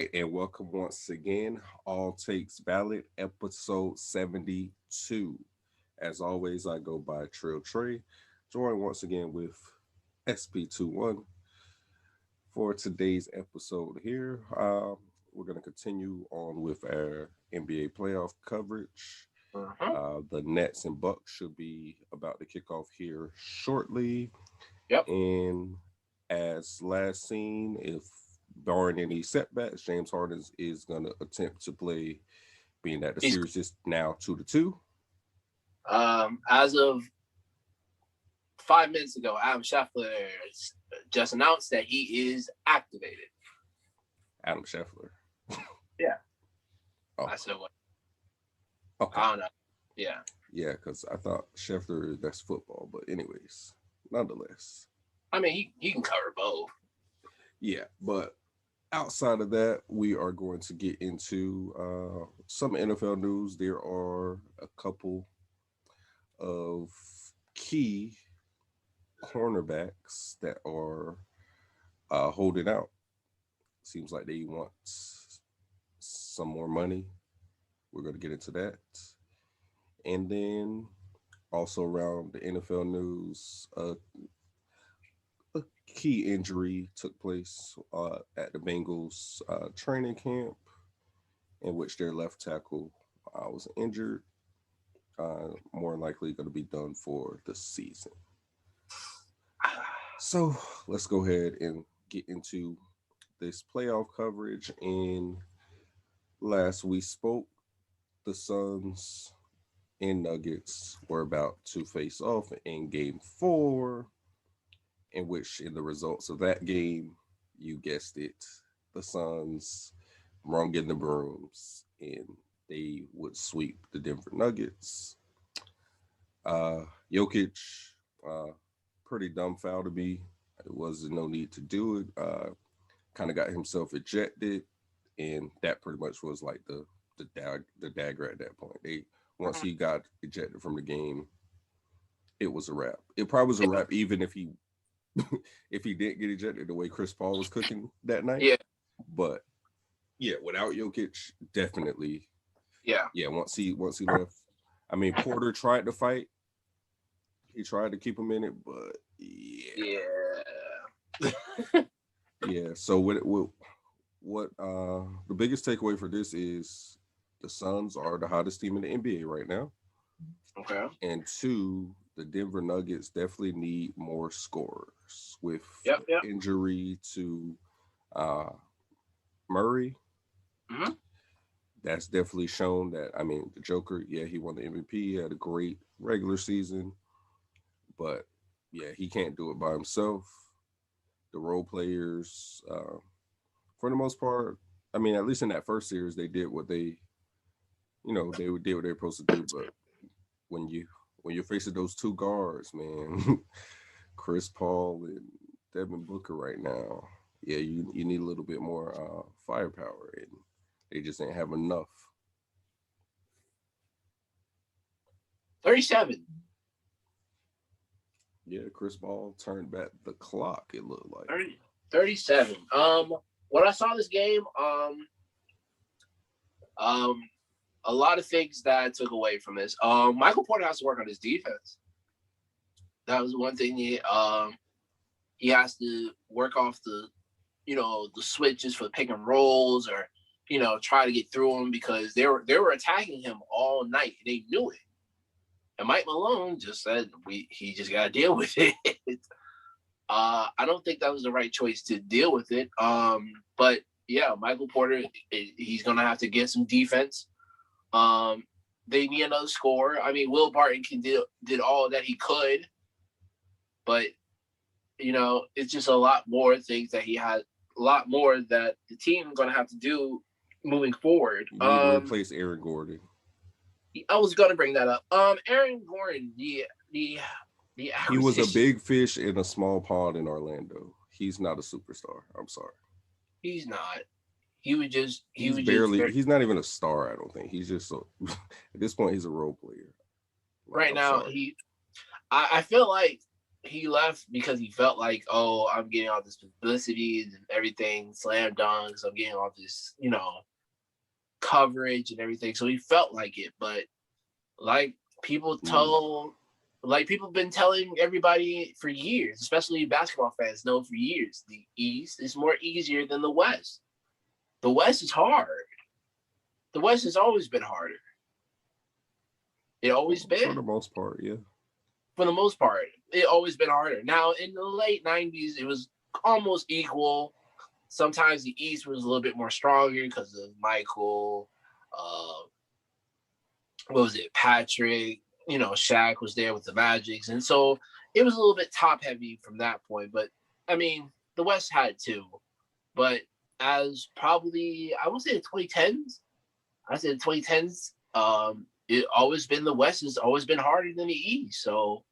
And welcome once again, All Takes Valid, episode 72. As always, I go by Trayy, joined once again with SP21 for today's episode here. We're going to continue on with our NBA playoff coverage. Uh-huh. The Nets and Bucks should be about to kick off here shortly. Yep. And as last seen, if barring any setbacks, James Harden is going to attempt to play, being that the He's series is now 2-2. as of 5 minutes ago, Adam Scheffler just announced that he is activated. Adam Scheffler. Yeah. Oh, I said what? okay. I don't know. Yeah. Yeah, because I thought Scheffler, that's football. But anyways, nonetheless. I mean, he can cover both. Yeah, but outside of that, we are going to get into some NFL news. There are a couple of key cornerbacks that are holding out. Seems like they want some more money. We're going to get into that. And then also around the NFL news, a key injury took place at the Bengals training camp, in which their left tackle was injured. More likely going to be done for the season. So let's go ahead and get into this playoff coverage. And last we spoke, the Suns and Nuggets were about to face off in Game 4, in which, in the results of that game, you guessed it, the Suns rung in the brooms and they would sweep the Denver Nuggets. Jokic, pretty dumb foul to me. It wasn't no need to do it. Kind of got himself ejected, and that pretty much was like the dagger at that point. Once he got ejected from the game, it was a wrap. It probably was a wrap even if he if he didn't get ejected the way Chris Paul was cooking that night. Yeah. But yeah, without Jokic, definitely. Yeah. Yeah, once he left. I mean, Porter tried to fight. He tried to keep him in it, but yeah. Yeah. So what the biggest takeaway for this is the Suns are the hottest team in the NBA right now. Okay. And two, the Denver Nuggets definitely need more scorers with Yep. injury to Murray. Mm-hmm. That's definitely shown that, I mean, the Joker, yeah, he won the MVP, he had a great regular season, but yeah, he can't do it by himself. The role players, for the most part, I mean, at least in that first series, they did what they did what they're supposed to do. But when you're facing those two guards, man, Chris Paul and Devin Booker right now, yeah, you need a little bit more firepower, and they just ain't have enough. 37. Yeah, Chris Paul turned back the clock, it looked like. 37. When I saw this game, a lot of things that I took away from this. Michael Porter has to work on his defense. That was one thing he has to work off the switches for pick and rolls, or try to get through them, because they were attacking him all night and they knew it. And Mike Malone just said he just got to deal with it. I don't think that was the right choice to deal with it. But yeah, Michael Porter, he's gonna have to get some defense. They need another scorer. I mean, Will Barton did all that he could, but it's just a lot more things that he has, a lot more that the team is gonna have to do moving forward. You need to replace Aaron Gordon. I was gonna bring that up. Aaron Gordon, the he was a big fish in a small pond in Orlando. He's not a superstar. I'm sorry. He's not. He's not even a star, I don't think. He's just at this point he's a role player. Right now, I feel like he left because he felt like, oh, I'm getting all this publicity and everything, slam dunks. I'm getting all this, coverage and everything. So he felt like it, but like people told, like people been telling everybody for years, especially basketball fans know for years, the East is more easier than the West. The West is hard. The West has always been harder. It always For been. the most part, yeah. For the most part, it always been harder. Now in the late '90s, it was almost equal. Sometimes the East was a little bit more stronger because of Michael. What was it? Patrick. Shaq was there with the Magics, and so it was a little bit top heavy from that point. But I mean, the West had too. But as probably I won't say the 2010s. I said 2010s. It always been the West has always been harder than the East. So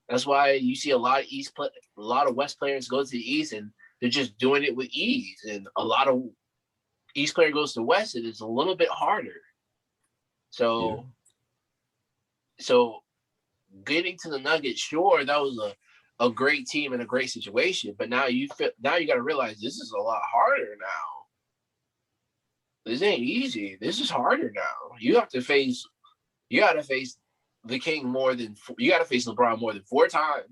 that's why you see a lot of a lot of West players go to the East and they're just doing it with ease. And a lot of East player goes to West and it's a little bit harder. Yeah. So getting to the Nuggets, sure, that was a great team and a great situation. But now you got to realize this is a lot harder now. This ain't easy. This is harder now. You got to face the King you got to face LeBron more than 4 times.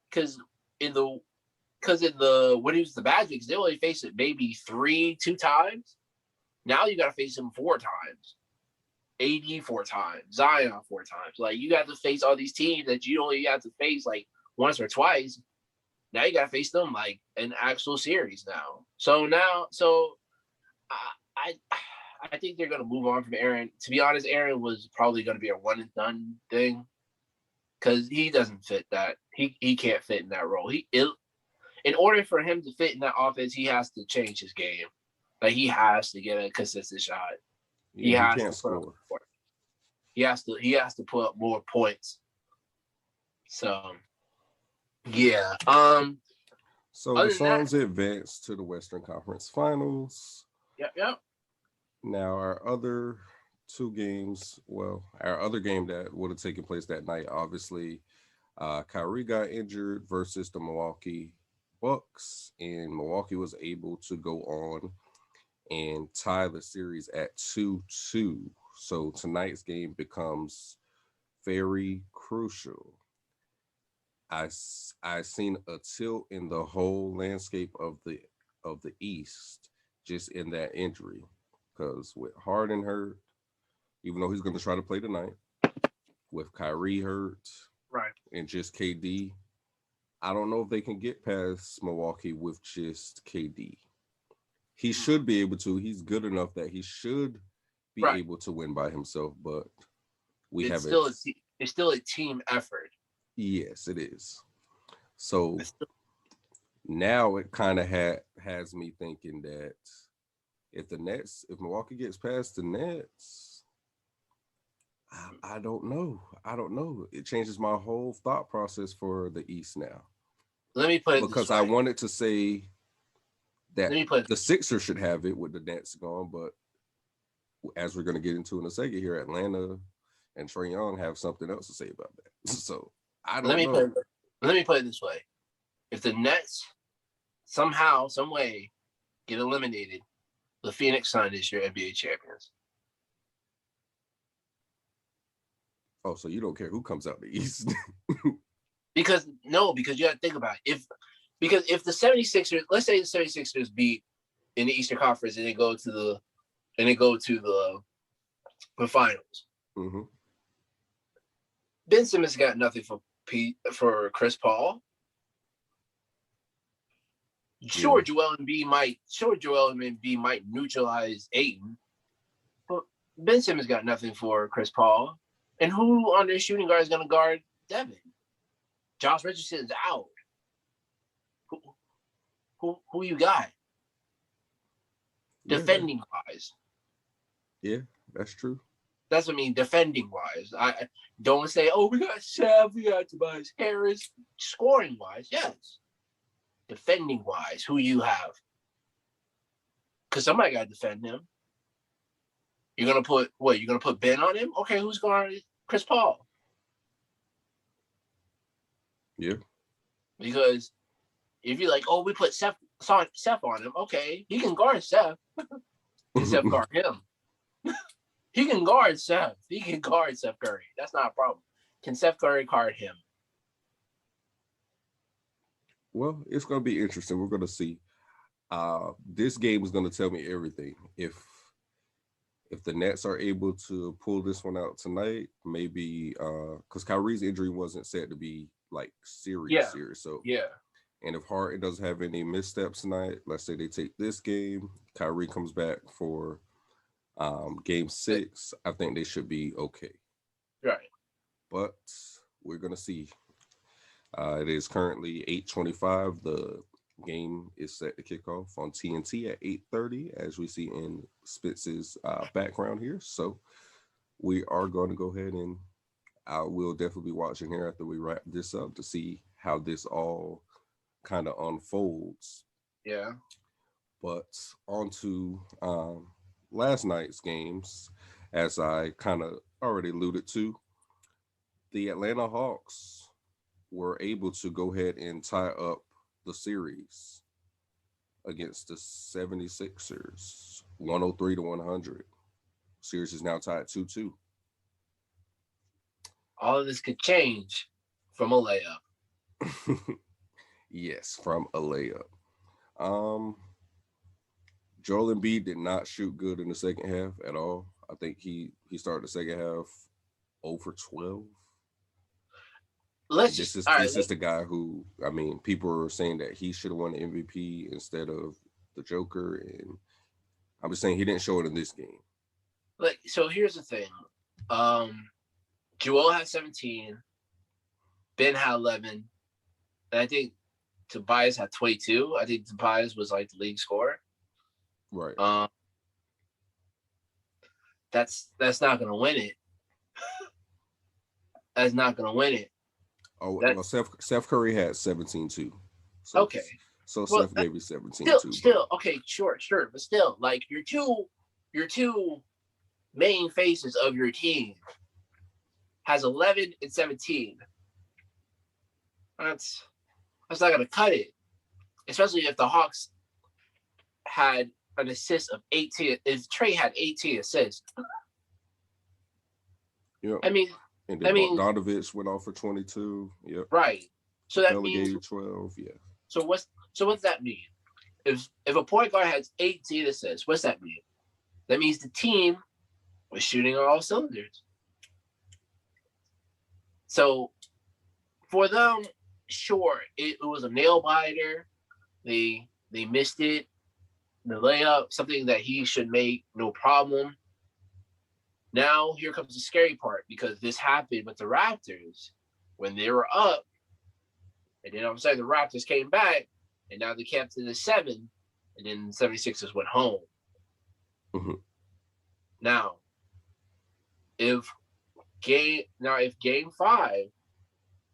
Because when he was the Magic, they only faced it maybe 2 times. Now you got to face him 4 times. AD 4 times, Zion 4 times. Like you got to face all these teams that you only have to face like once or twice. Now you got to face them like an actual series now. So I think they're gonna move on from Aaron. To be honest, Aaron was probably gonna be a one and done thing because he doesn't fit that. He can't fit in that role. In order for him to fit in that offense, he has to change his game. Like he has to get a consistent shot. Yeah, he can't score. He has to put up more points. So yeah. So the Suns advanced to the Western Conference Finals. Yep. Now our other 2 games, our other game that would have taken place that night, obviously, Kyrie got injured versus the Milwaukee Bucks, and Milwaukee was able to go on and tie the series at 2-2. So tonight's game becomes very crucial. I seen a tilt in the whole landscape of the East just in that injury, because with Harden hurt, even though he's going to try to play tonight, with Kyrie hurt, right, and just KD, I don't know if they can get past Milwaukee with just KD. He should be able to. He's good enough that he should be able to win by himself, but it's still a team effort. Yes, it is. So now it kind of has me thinking that if Milwaukee gets past the Nets, I don't know. It changes my whole thought process for the East now. Let me put it because I wanted to say that the Sixers should have it with the Nets gone, but as we're going to get into in a second here, Atlanta and Trae Young have something else to say about that. So I don't know. Let me put it this way. If the Nets somehow, some way get eliminated, the Phoenix Suns is your NBA champions. Oh, so you don't care who comes out the East? Because you got to think about it. If the 76ers, let's say the 76ers beat in the Eastern Conference and they go to the finals. Mm-hmm. Ben Simmons got nothing for Chris Paul. Sure, Joel Embiid might neutralize Ayton, but Ben Simmons got nothing for Chris Paul. And who on their shooting guard is going to guard Devin? Josh Richardson's out. Who you got? Defending wise. Yeah, that's true. That's what I mean, defending wise. I don't say, oh, we got Shaq, we got Tobias Harris. Scoring wise, yes. Defending wise, who you have? Because somebody got to defend him. You're gonna put Ben on him? Okay, who's guarding Chris Paul? Yeah. Because if you're like, oh, we put Seth on him, okay, he can guard Seth. Can Seth guard him? He can guard Seth. He can guard Seth Curry. That's not a problem. Can Seth Curry guard him? Well, it's going to be interesting. We're going to see. This game is going to tell me everything. If the Nets are able to pull this one out tonight, maybe because Kyrie's injury wasn't said to be like serious. So Yeah. and if Harden doesn't have any missteps tonight, let's say they take this game, Kyrie comes back for game 6, I think they should be okay. Right. But we're gonna see. It is currently 8:25. The game is set to kick off on TNT at 8:30, as we see in Spitz's background here. So we are going to go ahead and I will definitely be watching here after we wrap this up to see how this all kind of unfolds. Yeah. But on to last night's games, as I kind of already alluded to, the Atlanta Hawks were able to go ahead and tie up the series against the 76ers, 103-100. Series is now tied 2-2. All of this could change from a layup. Yes, from a layup. Joel Embiid did not shoot good in the second half at all. I think he started the second half 0 for 12. This is the guy who, I mean, people are saying that he should have won the MVP instead of the Joker, and I'm just saying he didn't show it in this game. So here's the thing. Joel had 17, Ben had 11, and I think Tobias had 22. I think Tobias was like the league scorer. Right. That's not gonna win it. That's not gonna win it. Oh well, Seth Curry had 17 too. So, okay. So Seth gave you 17 too. Still, okay, sure, but still, like your two main faces of your team has 11 and 17. That's not gonna cut it, especially if the Hawks had an assist of 18. If Trey had 18 assists, yeah. I mean, Bogdanovich went off for 22. Yep. Right. So that means 12. Yeah. So what's that mean? If a point guard has 18 assists, what's that mean? That means the team was shooting on all cylinders. So for them, sure, it was a nail biter. They missed it. The layup, something that he should make, no problem. Now here comes the scary part, because this happened with the Raptors when they were up, and then all of a sudden the Raptors came back, and now they kept it at 7, and then the 76ers went home. Mm-hmm. Now, if game 5,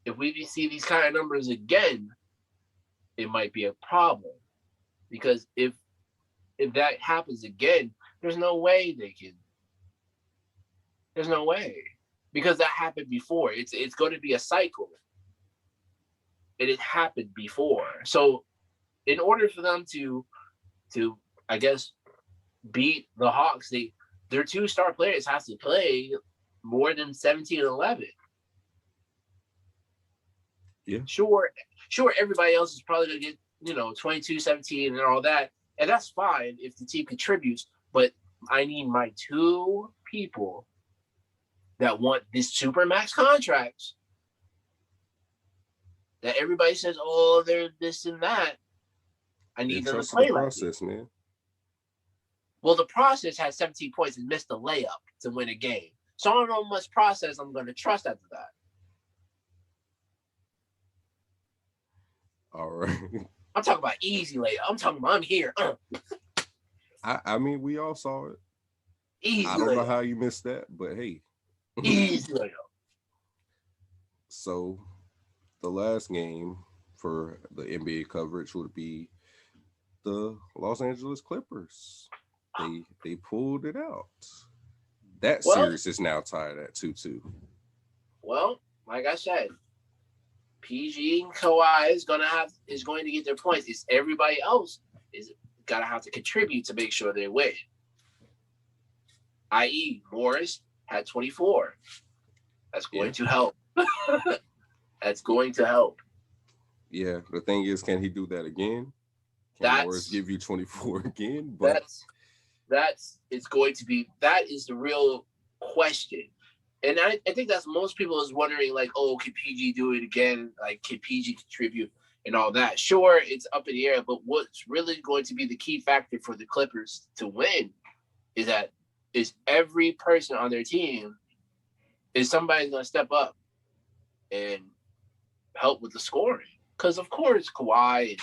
if we see these kind of numbers again, it might be a problem, because if that happens again, there's no way they can. There's no way, because that happened before. It's going to be a cycle. It happened before. So in order for them to I guess beat the Hawks, their 2 star players have to play more than 17 and 11. Yeah. Sure, everybody else is probably going to get, 22, 17 and all that. And that's fine if the team contributes, but I need my 2 people that want this super max contracts that everybody says, oh, they're this and that. I need them to play the process, like man. Well, the process had 17 points and missed a layup to win a game. So I don't know how much process I'm going to trust after that. All right. I'm talking about easy layup. I'm here. I mean, we all saw it. Easy I don't know how you missed that, but hey. Easy layup. So the last game for the NBA coverage would be the Los Angeles Clippers. They pulled it out. That series is now tied at 2-2. Well, like I said, PG and Kawhi is going to get their points. It's everybody else is gotta have to contribute to make sure they win. I.e., Morris had 24. That's going to help. That's going to help. Yeah, the thing is, can he do that again? Can Morris give you 24 again? But it's going to be, that is the real question. And I think that's most people is wondering, like, oh, can PG do it again? Like, can PG contribute and all that? Sure, it's up in the air, but what's really going to be the key factor for the Clippers to win is every person on their team is somebody's going to step up and help with the scoring. Because, of course, Kawhi,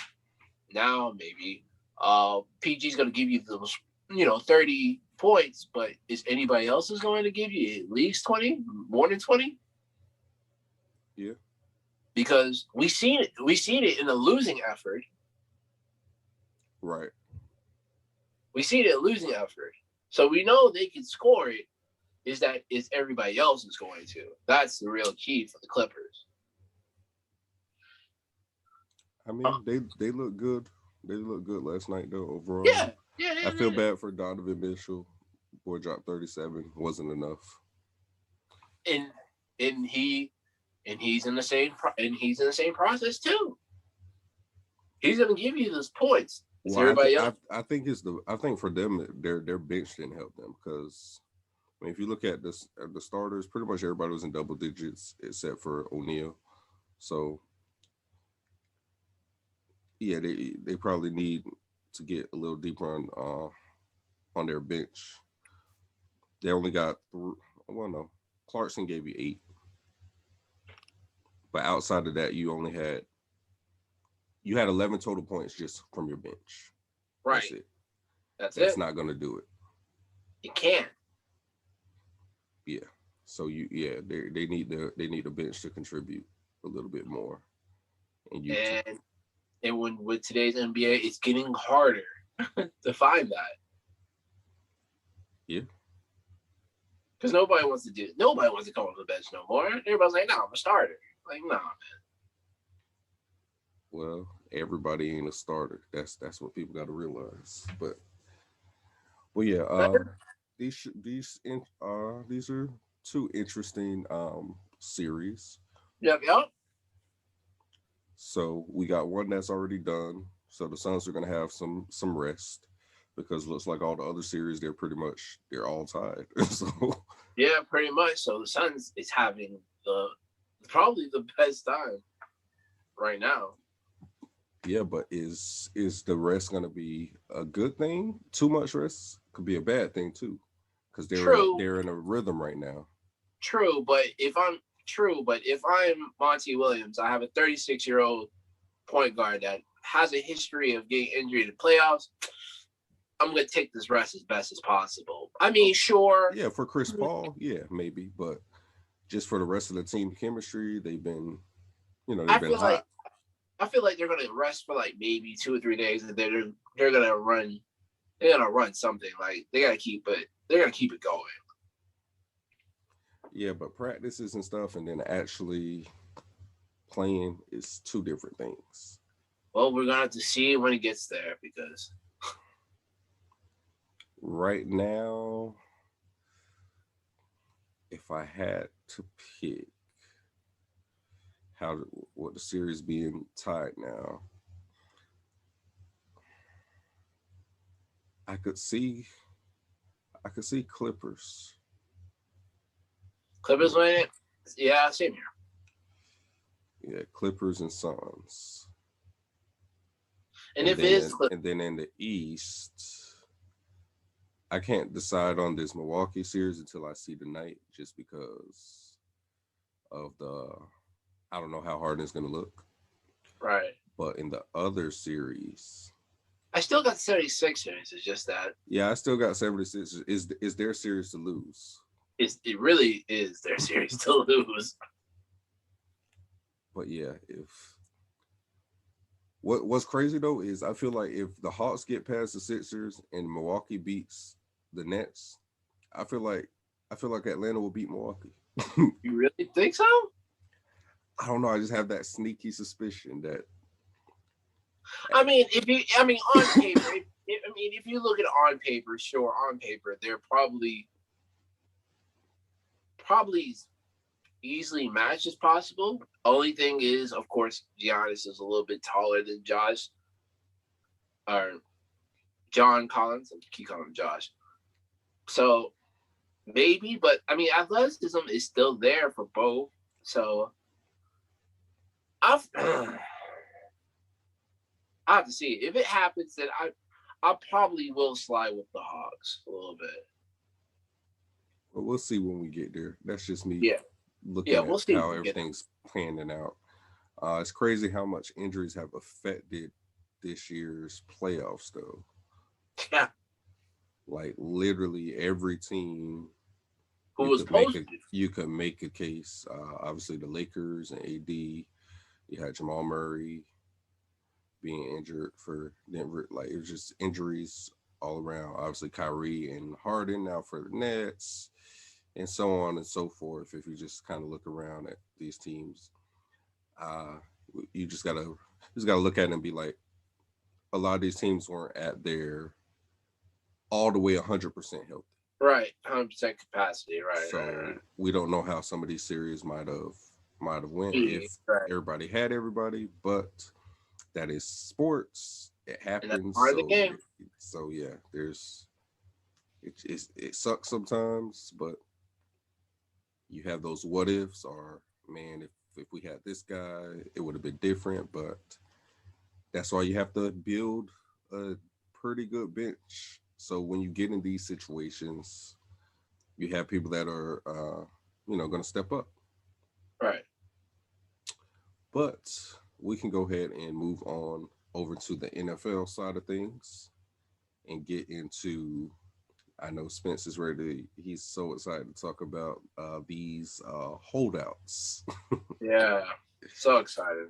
now maybe, PG's going to give you those, 30 points, but is anybody else is going to give you at least 20, more than 20? Yeah. Because we seen it in a losing effort. Right. We seen it in a losing effort. So we know they can score it. Is everybody else is going to. That's the real key for the Clippers. I mean, they look good. They look good last night though, overall. Yeah. I feel bad for Donovan Mitchell. Boy dropped 37. Wasn't enough. And he's in the same process too. He's gonna give you those points. Well, everybody else. I think for them their bench didn't help them because I mean if you look at the starters, pretty much everybody was in double digits except for O'Neal. So yeah, they probably need to get a little deeper on their bench. They only got Clarkson gave you 8. But outside of that, you had 11 total points just from your bench. Right. That's it. That's not going to do it. It can't. Yeah. So they need a bench to contribute a little bit more. And when with today's NBA, it's getting harder to find that. Yeah. Because nobody wants to come off the bench no more. Everybody's like, no, I'm a starter. Like, nah, man. Well, everybody ain't a starter. That's what people got to realize. But yeah, these are 2 interesting series. Yep. So we got one that's already done. So the Suns are gonna have some rest because it looks like all the other series they're all tied. So yeah, pretty much. So the Suns is having probably the best time right now. Yeah, but is the rest gonna be a good thing? Too much rest could be a bad thing too, because they're in a rhythm right now. True, but if I'm Monty Williams, I have a 36-year-old point guard that has a history of getting injured in the playoffs. I'm going to take this rest as best as possible. I mean, sure. Yeah, for Chris Paul, yeah, maybe. But just for the rest of the team chemistry, they've been hot. I feel like they're going to rest for like maybe 2 or 3 days, and they're going to run. They're going to run something. Like they're going to keep it going. Yeah, but practices and stuff, and then actually playing is 2 different things. Well, we're gonna have to see when it gets there because right now, if I had to pick what the series being tied now, I could see Clippers. Clippers win it. Yeah, same here. Yeah, Clippers and Suns. And then in the East, I can't decide on this Milwaukee series until I see the night, just because of I don't know how Harden's going to look. Right. But in the other series, I still got 76ers. It's just that. Yeah, I still got 76ers. Is their series to lose? It really is their series to lose. But yeah, what's crazy though is I feel like if the Hawks get past the Sixers and Milwaukee beats the Nets, I feel like Atlanta will beat Milwaukee. You really think so? I don't know. I just have that sneaky suspicion that I mean, on paper, if you look at it on paper, sure, on paper, they're probably easily matched as possible. Only thing is, of course, Giannis is a little bit taller than Josh or John Collins. I keep calling him Josh. So maybe, but I mean, athleticism is still there for both. So I've, I have to see. If it happens, then I probably will slide with the Hawks a little bit. but we'll see when we get there. That's just me Yeah, yeah, looking at we'll see. how everything's panning out. It's crazy how much injuries have affected this year's playoffs, though. Yeah, Like literally every team, who was positive? you could make a case. Obviously, the Lakers and AD. You had Jamal Murray being injured for Denver. Like it was just injuries all around. Obviously, Kyrie and Harden now for the Nets, and so on and so forth. If you just kind of look around at these teams, uh, you just gotta look at it and be like, a lot of these teams weren't at their all the way 100% healthy. Right, 100% capacity. Right, So right, we don't know how some of these series might have went if right. everybody had everybody, but that is sports. It And that's happens. part of the game. So yeah, it sucks sometimes, but you have those what ifs or man, if we had this guy, it would have been different. But that's why you have to build a pretty good bench. So when you get in these situations, you have people that are going to step up. Right. But we can go ahead and move on over to the NFL side of things and get into. I know Spence is ready. He's so excited to talk about these holdouts. Yeah, so excited.